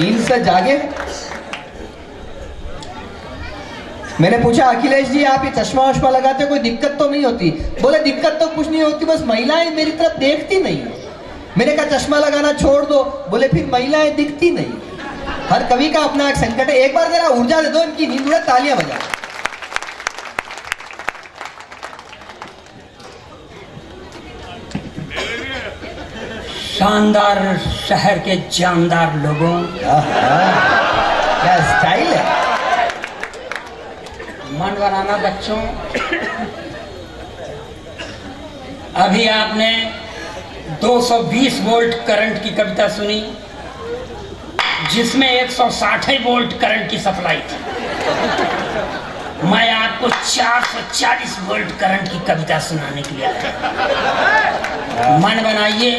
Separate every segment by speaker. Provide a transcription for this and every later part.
Speaker 1: नींद से जागे। मैंने पूछा अखिलेश जी आप ये चश्मा वश्मा लगाते हो कोई दिक्कत तो नहीं होती? बोले दिक्कत तो कुछ नहीं होती, बस महिलाएं मेरी तरफ देखती नहीं। मैंने कहा चश्मा लगाना छोड़ दो। बोले फिर महिलाएं दिखती नहीं। हर कवि का अपना एक संकट है। एक बार जरा ऊर्जा दे दो इनकी नींद उड़े, तालियां बजा।
Speaker 2: शानदार शहर के जानदार लोगों,
Speaker 1: क्या स्टाइल है।
Speaker 2: मन बनाना बच्चों। अभी आपने 220 वोल्ट करंट की कविता सुनी जिसमें 160 वोल्ट करंट की सप्लाई थी। मैं आपको 440 वोल्ट करंट की कविता सुनाने के लिए आया। मन बनाइए,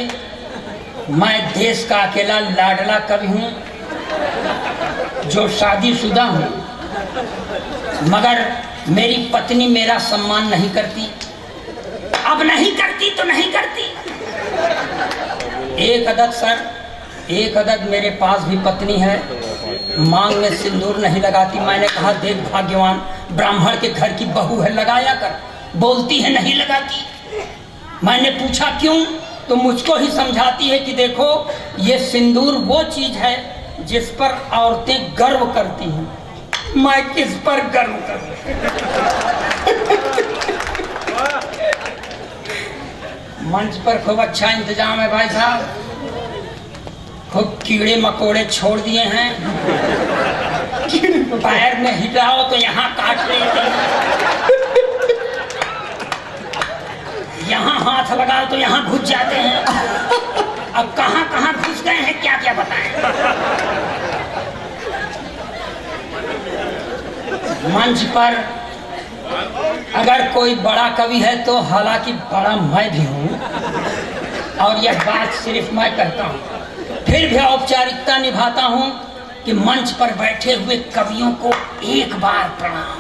Speaker 2: मैं देश का अकेला लाडला कवि हूं जो शादीशुदा हूं, मगर मेरी पत्नी मेरा सम्मान नहीं करती। अब नहीं करती तो नहीं करती। एक अदद मेरे पास भी पत्नी है, मांग में सिंदूर नहीं लगाती। मैंने कहा देख भाग्यवान, ब्राह्मण के घर की बहू है, लगाया कर। बोलती है नहीं लगाती। मैंने पूछा क्यों, तो मुझको ही समझाती है कि देखो ये सिंदूर वो चीज है जिस पर औरतें गर्व करती हैं। मैं किस पर गर्व करूं? मंच पर खूब अच्छा इंतजाम है भाई साहब। खूब कीड़े मकोड़े छोड़ दिए हैं। पैर में हिलाओ तो यहाँ काट लेते हैं, यहाँ हाथ लगाओ तो यहाँ घुस जाते हैं। अब कहाँ कहाँ घुस गए हैं क्या क्या बताएं। मंच पर अगर कोई बड़ा कवि है तो हालांकि बड़ा मैं भी हूँ, और यह बात सिर्फ मैं करता हूँ, फिर भी औपचारिकता निभाता हूँ कि मंच पर बैठे हुए कवियों को 1 बार प्रणाम,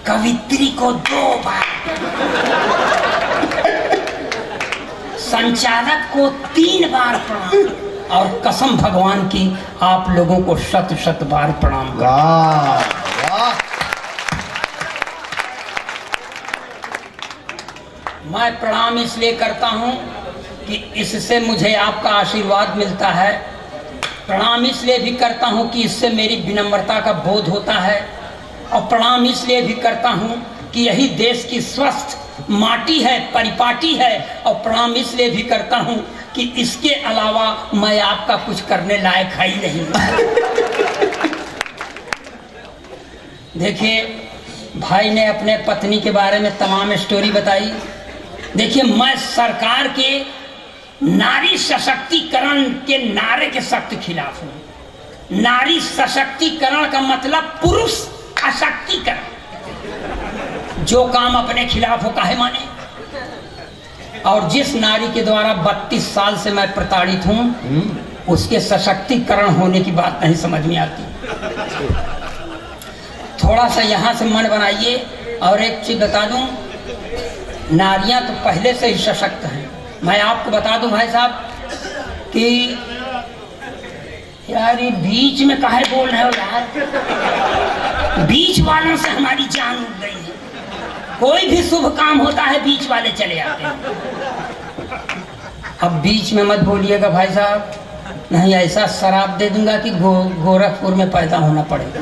Speaker 2: कवित्री को 2 बार, संचालक को 3 बार प्रणाम, और कसम भगवान की आप लोगों को 100 बार प्रणाम करता। मैं प्रणाम इसलिए करता हूं कि इससे मुझे आपका आशीर्वाद मिलता है। प्रणाम इसलिए भी करता हूं कि इससे मेरी विनम्रता का बोध होता है, और प्रणाम इसलिए भी करता हूं कि यही देश की स्वस्थ माटी है, परिपाटी है, और प्रणाम इसलिए भी करता हूं कि इसके अलावा मैं आपका कुछ करने लायक है ही नहीं। देखिए, भाई ने अपने पत्नी के बारे में तमाम स्टोरी बताई। देखिए, मैं सरकार के नारी सशक्तिकरण के नारे के सख्त खिलाफ हूं। नारी सशक्तिकरण का मतलब पुरुष अशक्तिकरण। जो काम अपने खिलाफ हो काहे माने। और जिस नारी के द्वारा 32 साल से मैं प्रताड़ित हूं, उसके सशक्तिकरण होने की बात नहीं समझ में आती। थोड़ा सा यहां से मन बनाइए। और एक चीज बता दूं, नारियां तो पहले से ही सशक्त हैं। मैं आपको बता दूं भाई साहब कि यार ये बीच में काहे बोल रहे हो यार। बीच वालों से हमारी जान उड़ गई है। कोई भी शुभ काम होता है बीच वाले चले आते हैं। अब बीच में मत बोलिएगा भाई साहब, नहीं ऐसा शराब दे दूंगा कि गोरखपुर में पैदा होना पड़ेगा।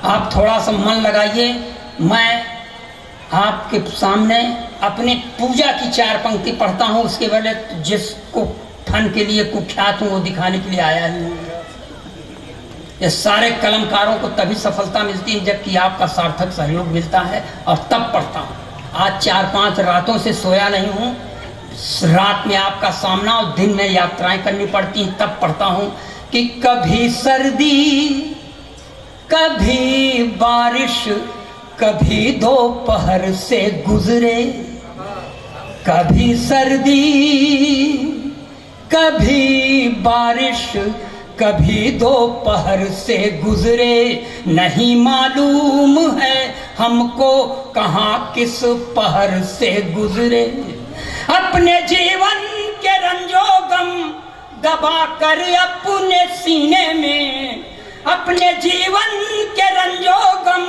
Speaker 2: आप थोड़ा सा मन लगाइए। मैं आपके सामने अपनी पूजा की 4 पंक्ति पढ़ता हूँ, उसके पहले जिसको फन के लिए कुख्यात हूँ वो दिखाने के लिए आया ही हूँ। ये सारे कलमकारों को तभी सफलता मिलती है जबकि आपका सार्थक सहयोग मिलता है, और तब पढ़ता हूँ। आज 4-5 रातों से सोया नहीं हूँ। रात में आपका सामना और दिन में यात्राएं करनी पड़ती हैं, तब पढ़ता हूँ कि कभी सर्दी, कभी बारिश, कभी दोपहर से गुजरे, कभी सर्दी, कभी बारिश, कभी दोपहर से गुजरे, नहीं मालूम है हमको कहाँ किस पहर से गुजरे। अपने जीवन के रंजो गम दबा कर अपने सीने में, अपने जीवन के रंजो गम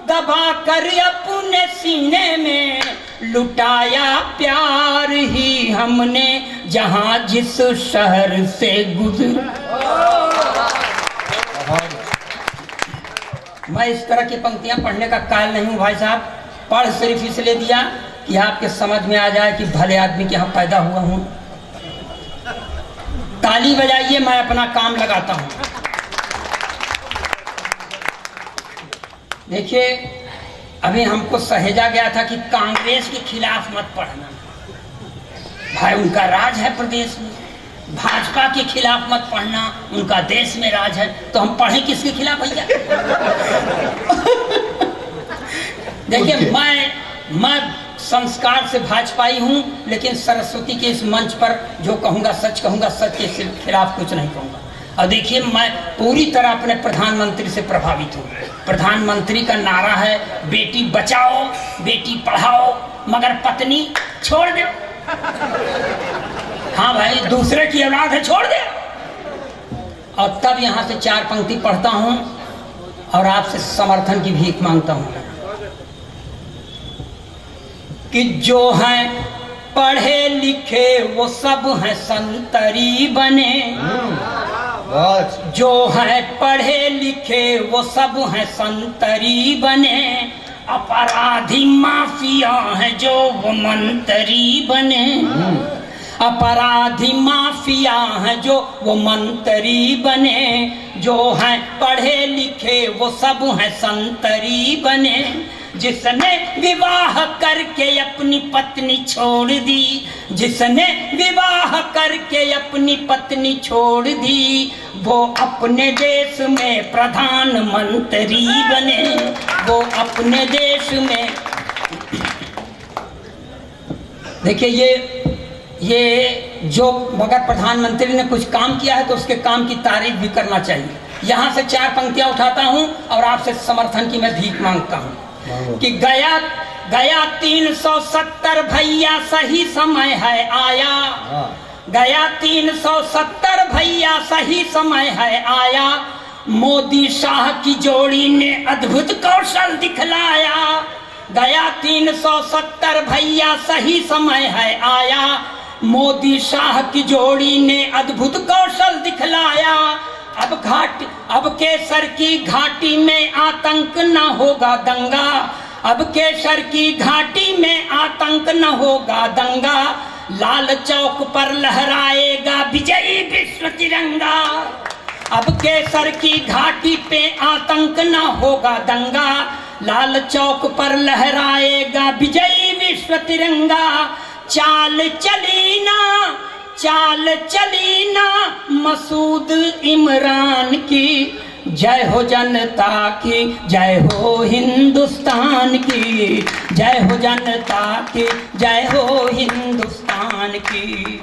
Speaker 2: दबा कर अपने सीने में, लुटाया प्यार ही हमने जहां जिस शहर से गुजर। मैं इस तरह की पंक्तियां पढ़ने का कायल नहीं हूं भाई साहब, पढ़ सिर्फ इसलिए दिया कि आपके समझ में आ जाए कि भले आदमी के यहाँ पैदा हुआ हूं। ताली बजाइए, मैं अपना काम लगाता हूं। देखिए, अभी हमको सहेजा गया था कि कांग्रेस के खिलाफ मत पढ़ना, भाई उनका राज है प्रदेश में। भाजपा के खिलाफ मत पढ़ना, उनका देश में राज है। तो हम पढ़ें किसके खिलाफ भैया? देखिए, मैं संस्कार से भाजपाई हूं, लेकिन सरस्वती के इस मंच पर जो कहूंगा सच कहूंगा, सच के खिलाफ कुछ नहीं कहूंगा। और देखिए, मैं पूरी तरह अपने प्रधानमंत्री से प्रभावित हूँ। प्रधानमंत्री का नारा है बेटी बचाओ बेटी पढ़ाओ मगर पत्नी छोड़ दो। हाँ भाई, दूसरे की औलाद है, छोड़ दे। और तब यहाँ से 4 पंक्ति पढ़ता हूँ और आपसे समर्थन की भीख मांगता हूँ कि जो हैं पढ़े लिखे वो सब हैं संतरी बने, जो हैं पढ़े लिखे वो सब हैं संतरी बने, अपराधी माफिया हैं जो वो मंत्री बने, अपराधी माफिया हैं जो वो मंत्री बने, जो हैं पढ़े लिखे वो सब हैं संतरी बने, जिसने विवाह करके अपनी पत्नी छोड़ दी, जिसने विवाह करके अपनी पत्नी छोड़ दी, वो अपने देश में प्रधानमंत्री बने, वो अपने देश में। देखिए, ये जो मगर प्रधानमंत्री ने कुछ काम किया है तो उसके काम की तारीफ भी करना चाहिए। यहाँ से 4 पंक्तियां उठाता हूँ और आपसे समर्थन की मैं भीख मांगता हूँ कि गया 370 भैया सही समय है आया, गया 370 भैया सही समय है आया, मोदी शाह की जोड़ी ने अद्भुत कौशल दिखलाया, गया 370 भैया सही समय है आया, मोदी शाह की जोड़ी ने अद्भुत कौशल दिखलाया, अब केसर की घाटी में आतंक न होगा दंगा, अब केसर की घाटी में आतंक न होगा दंगा, लाल चौक पर लहराएगा विजयी विश्व तिरंगा, अब केसर की घाटी पे आतंक न होगा दंगा, लाल चौक पर लहराएगा विजयी विश्व तिरंगा, चाल चली ना मसूद इमरान की, जय हो जनता की, जय हो हिंदुस्तान की, जय हो जनता की, जय हो हिंदुस्तान की।